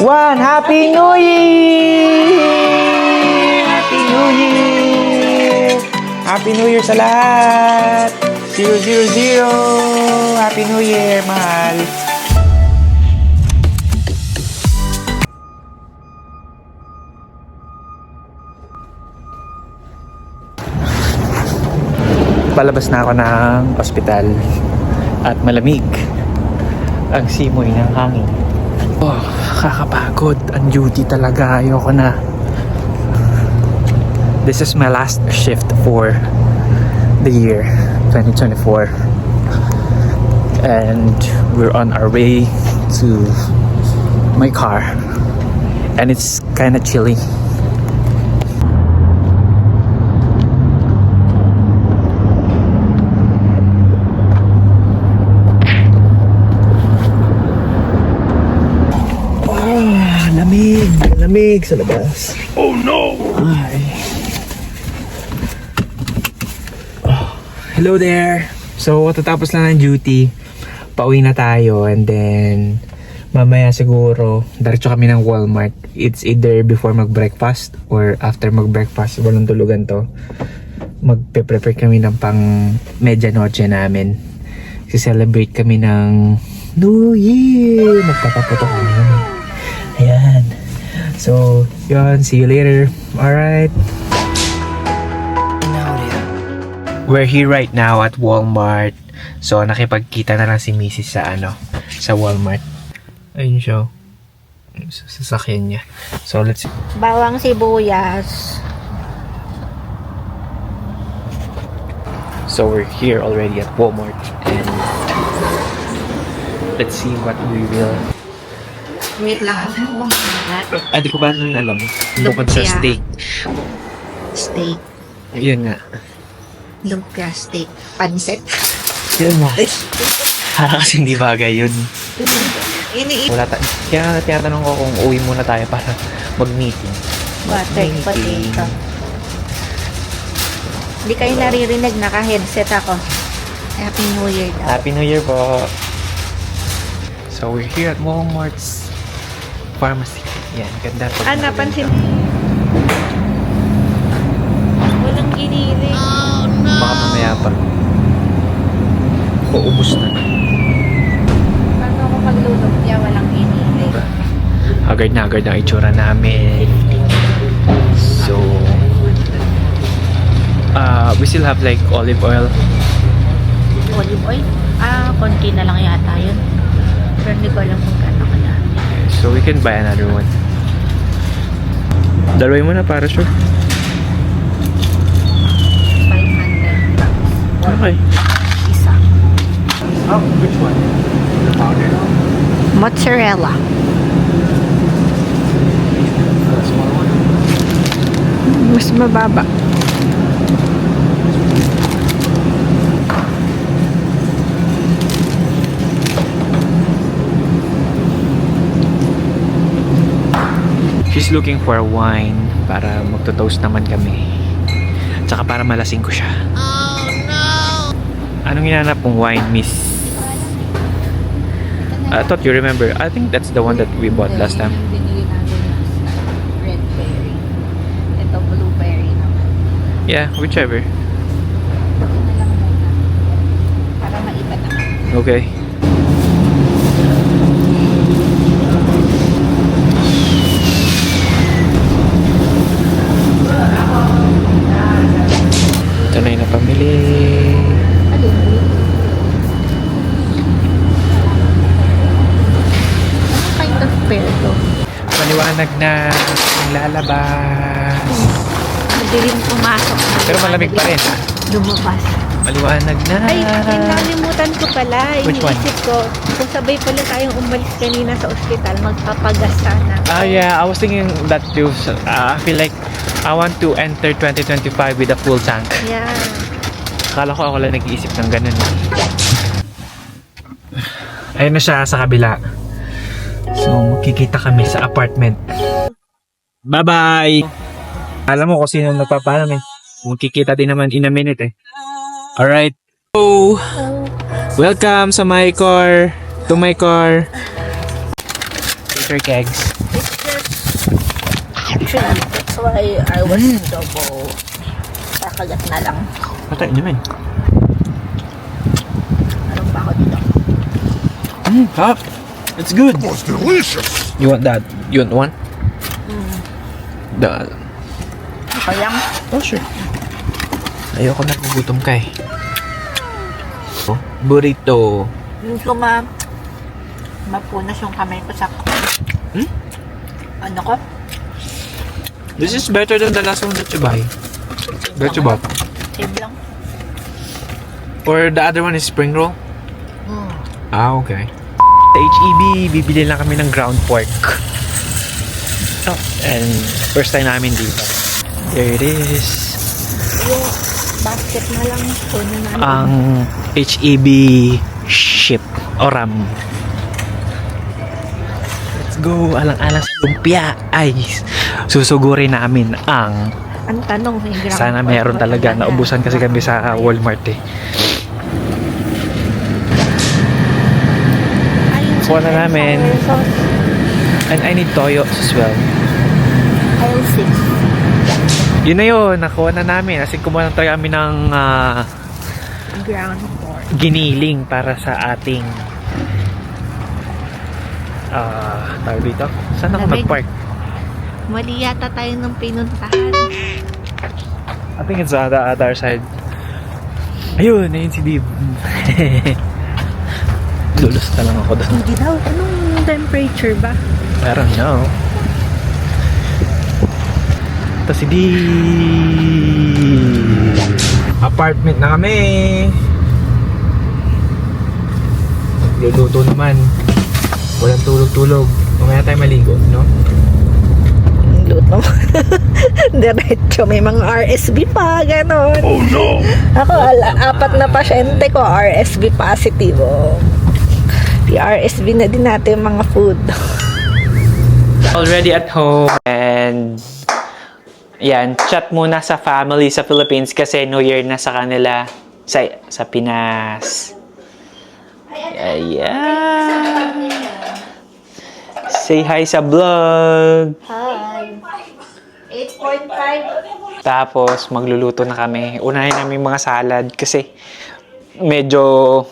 1. Happy New Year! Happy New Year! Happy New Year sa lahat! 000! Happy New Year, mahal! Palabas na ako ng ospital at malamig ang simoy ng hangin. Oh, kakapagod. Ang duty talaga. Ayoko na. This is my last shift for the year 2024. And we're on our way to my car. And it's kind of chilly. Lamig sa labas. Oh no! Ay. Oh, hello there! So, tatapos lang ng duty. Pauwi na tayo and then mamaya siguro diretso kami ng Walmart. It's either before mag-breakfast or after mag-breakfast. Walang tulugan to. Magpe-prepare kami ng pang medianoche namin. Si-celebrate kami ng New Year! Magpapaputok kami. Ayan. So, yun. See you later. Alright. We're here right now at Walmart. So, nakipagkita na lang si Mrs. sa Walmart. Ayun siya. Sa sasakyan niya. So, let's see. Bawang sibuyas. So, we're here already at Walmart. And let's see what we will... Wait lang. Di ko ba nang alam? Bukod sa Lumpia. steak. Steak. Yun nga. Lumpia steak. Pansit. Yun nga. Para kasi hindi bagay yun. Wala kaya tinatanong ko kung uwi muna tayo para mag-meeting. Butter potato. Hindi kayo naririnig, naka-headset ako. Happy New Year daw. Happy New Year po. So we're here at Walmart's pharmacy. Yan, ganda po. Napansin. Walang giniling. Baka mamaya pa. Uubos na. Paano ako paglulumpia, walang giniling? Haggard na haggard ang itsura namin. So, we still have like olive oil. Olive oil? Konti na lang yata yun. Pero hindi ko alam kung gaano kadami. So we can buy another one. Dalawin mo na para sure. 500. Okay. Isa. Which one? The powder? Mozzarella. The small one? Mas mababa. She's looking for wine para magto-toast naman kami. Tsaka para malasing ko siya. Oh no! Anong hinanap mong wine, miss? I thought you remember. I think that's the one that we bought last time. Yung binili natin yung red berry. Ito blueberry naman. Yeah, whichever. Ito na lang muna. Para maiba naman. Okay. Ito na yung napamili. Ano kind of pear to? Maliwanag na ang lalabas. Madilim pumasok. Pero malamig pa rin, ha? Lumabas. Maliwanag na. Ay, nalimutan ko pala. Which one? Iniisip ko, kung sabay pala tayong umalis kanina sa ospital, magpapagas sana. Yeah, I was thinking that too. I feel like I want to enter 2025 with a full tank. Yeah. Akala ko ako lang nag-iisip ng ganun. Ayun na siya sa kabila. So, magkikita kami sa apartment. Bye-bye! Alam mo kung sino nagpapalam eh. Magkikita din naman in a minute eh. Alright. So, welcome sa my car. To my car. pressure kegs. It's just... Actually, that's why I was double. Kakagat na lang. Patay naman. Anong pa ako dito? Hop. It's good. It was delicious. You want that? You want one? The... Okay lang. Oh, sure. Ayoko na gugutom ka eh. Oh, burrito. Yung mapunas yung kamay ko sa... Ano ko? This is better than the last one that you buy. That you bought. Same lang. Or the other one is spring roll? Mm. Ah, okay. Sa HEB, bibili lang kami ng ground pork. Oh, and first time namin dito. There it is. Yung basket na lang. Puno namin. Ang HEB ship o ram. Let's go. Alang-alang sa lumpia. Ay, susugurin namin ang... Ang tanong, may ground Sana pork meron ba talaga. Naubusan kasi kami sa Walmart eh. Ayun, Kuha na namin. sour sauce. And I need toyo as well. Aisle 6. Yun na yun. Nakuha na namin. Kasi kumuha na tayo kami ng Ground pork. giniling para sa ating tawag dito. Saan ako Lamig. nag-park? Mali yata tayo ng pinuntahan. I think it's the other side. Ayun, ayun si Dib. Lulus na lang ako doon. Hindi daw. Anong temperature ba? I don't know. Ito si Dib. Apartment na kami. Luluto naman. Walang tulog-tulog. Mamaya tayo maligo, no? Luto. Diretso. May mga RSV pa. Ganon. Oh no! Ako, 4 na pasyente ko. RSV positive. Oh. Di RSV na din natin mga food. Already at home and yan, chat muna sa family sa Philippines kasi New Year na sa kanila sa Pinas. Ayan. Say hi sa vlog. Hi. 8.5. Tapos magluluto na kami. Unahin namin yung mga salad kasi medyo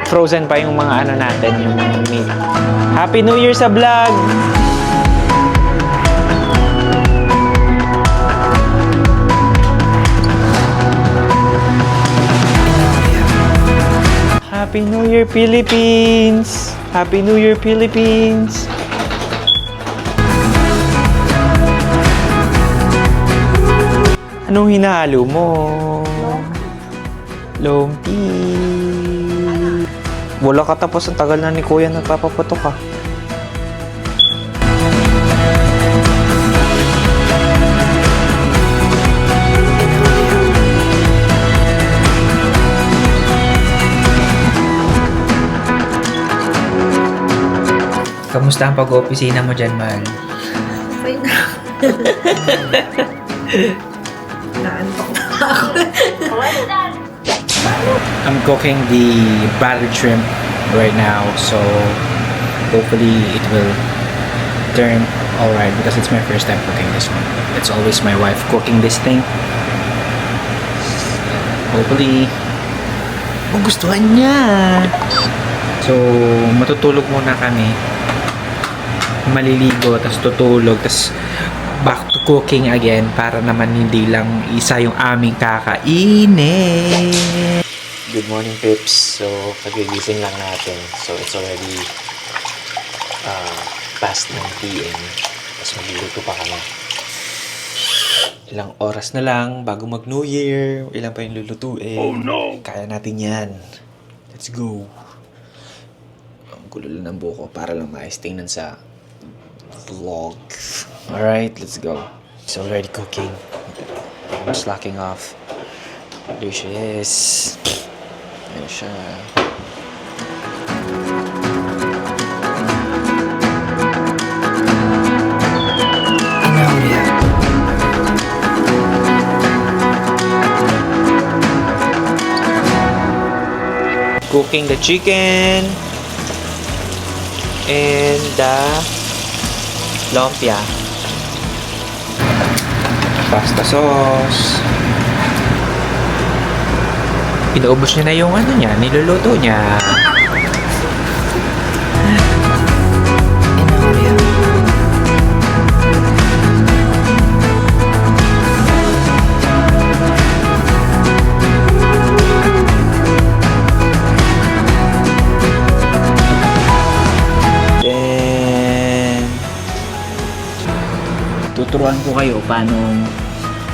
frozen pa yung mga ano natin, yung mga meat. Happy New Year sa vlog! Happy New Year, Philippines! Happy New Year, Philippines! Anong hinahalo mo? Lumpia. Wala ka tapos ang tagal na ni Kuya nagpapaputok ka. Kamusta ang pag-opisina mo dyan, Mal? Okay na. Naantok na ako. I'm cooking the battered shrimp right now, so hopefully it will turn alright because it's my first time cooking this one. It's always my wife cooking this thing. Hopefully, magustuhan niya. So, matutulog muna kami. Maliligo, tas tutulog, tas back to cooking again para naman hindi lang isa yung aming kakainin. Good morning, Pips. So, kagigising lang natin. So, it's already past 9 p.m. Tapos magluluto pa kami. Ilang oras na lang bago mag-New Year. Ilan pa yung lulutuin. Oh no! Kaya natin yan. Let's go. Ang gulo lang ng buko para lang maayos tingnan sa vlog. Alright, let's go. It's already cooking. I'm slacking off. There she is. Ayan siya. Cooking the chicken. and the lumpia. Pasta sauce. Inaubos niya na yung ano niya, niluluto niya. Then, tuturuan ko kayo paano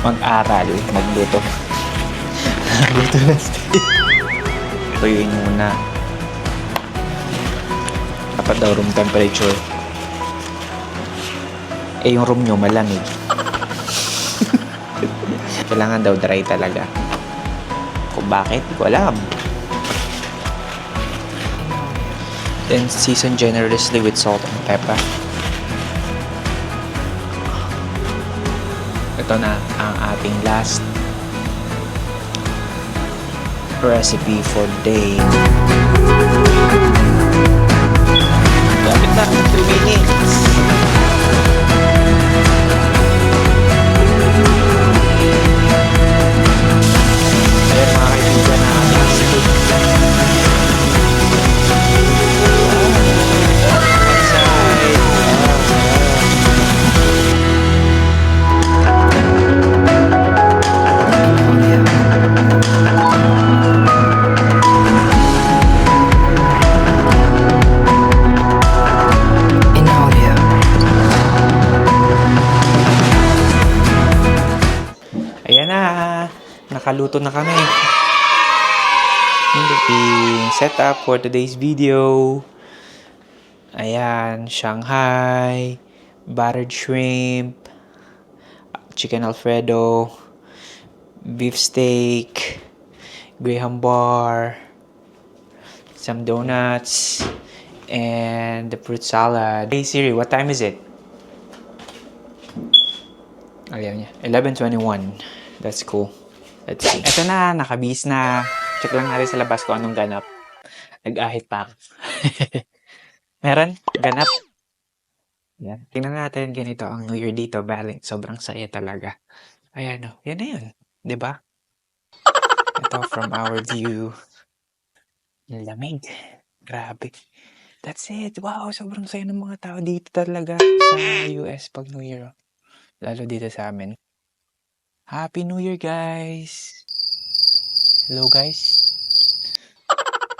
mag-aral, magluto. Magluto na steak. Tuyuin muna. Dapat daw room temperature. Eh, yung room nyo malamig. Kailangan daw dry talaga. Kung bakit, di ko alam. Then, season generously with salt and pepper. Ito na ang ating last recipe for day. Lapit na, 2 minutes. Ayan mga kaibigan na ating steak. Ayan na, nakaluto na kami. Yung setup for today's video. Ayan, Shanghai, buttered shrimp, chicken alfredo, beef steak, graham bar, some donuts, and the fruit salad. Hey Siri, what time is it? Ayan niya, 11:21. That's cool. Let's see. Ito na, nakabihis na. Check lang natin sa labas kung anong ganap. Nag-ahit pa ako. Meron? Ganap? Yan. Tingnan natin ganito ang New Year dito. Balance. Sobrang saya talaga. Ayan o. Yan na yun. Diba? Ito from our view. Lamig. Grabe. That's it. Wow, sobrang saya ng mga tao dito talaga sa US pag New Year. Lalo dito sa amin. Happy New Year, guys! Hello, guys.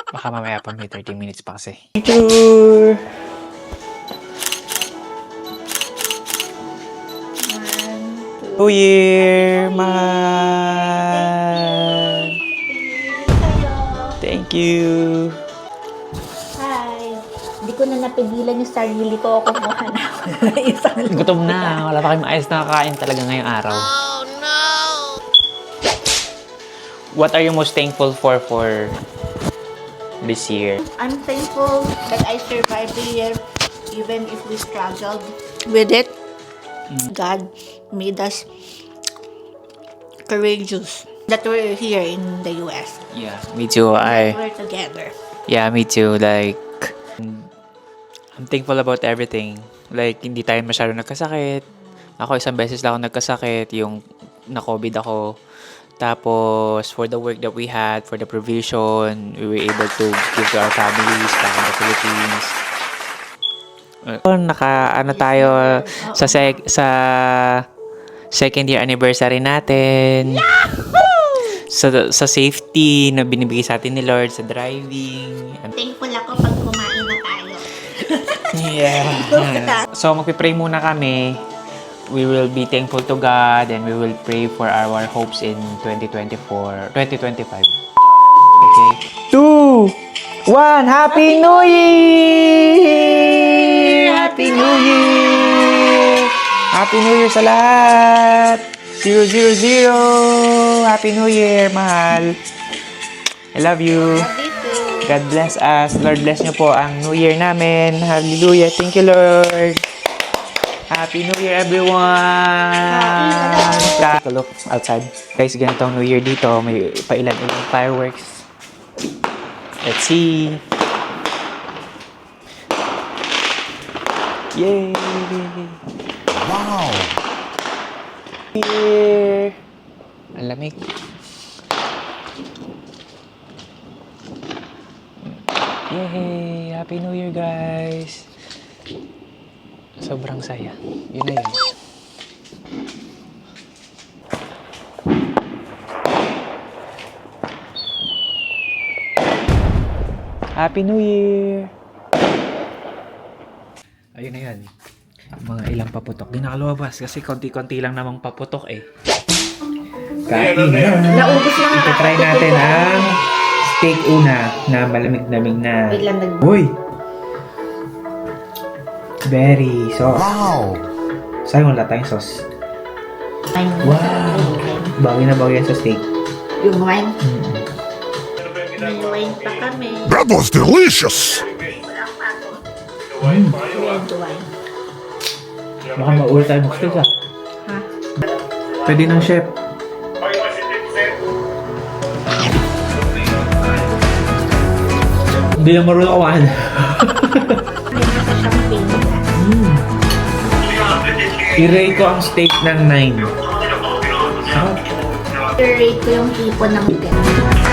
Baka mamaya pa may 30 minutes pa kasi. Tour! New Year, man! Thank you! Hi! Hindi ko na napigilan yung sarili ko. Kumuha na ako ng isang Gutom na. Wala pa kayong maayos na kakain talaga ngayong araw. What are you most thankful for this year? I'm thankful that I survived the year even if we struggled with it. God made us courageous that we're here in the US. Yeah, me too. We're together. Yeah, me too. Like, I'm thankful about everything. Like, hindi tayo masyado nagkasakit. Ako, isang beses lang ako nagkasakit. Yung na-COVID ako. Tapos, for the work that we had, for the provision, we were able to give to our families back in the Philippines. Tayo sa second year anniversary natin. Sa safety na binibigay sa atin ni Lord, sa driving. Thankful ako pag kumain na tayo. Yeah. So, magpipray muna kami. We will be thankful to God and we will pray for our hopes in 2025. Okay? 2, 1, Happy New Year! Happy New Year! Happy New Year sa lahat! 000! Happy New Year, mahal! I love you! God bless us. Lord bless niyo po ang New Year namin. Hallelujah. Thank you, Lord. Happy New Year, everyone! Take a look outside. Guys, ganitong New Year dito. May pailan-ilang fireworks. Let's see. Yay! Wow! Here! Ang lamig. Yay! Happy New Year, guys! Sobrang saya. Yun na yun. Happy New Year! Ayun na yun. Mga ilang paputok. Di nakalabas kasi konti-konti lang namang paputok eh. Kain na. Naubos lang ang Try natin ang steak una na malamig-lamig na. Wait lang, Uy! Very sauce. Wow! Sayang wala tayong sauce. Wow! Bagay na bagay yan sa steak. Yung wine. May wine pa kami. That was delicious! Wine to wine. Baka maulit tayo mag-steak ah. Ha? Pwede ng chef. Hindi na marunong kumain. May nasa champagne na. I-rate ko ang steak ng 9. I-rate ko yung hipon ng chicken.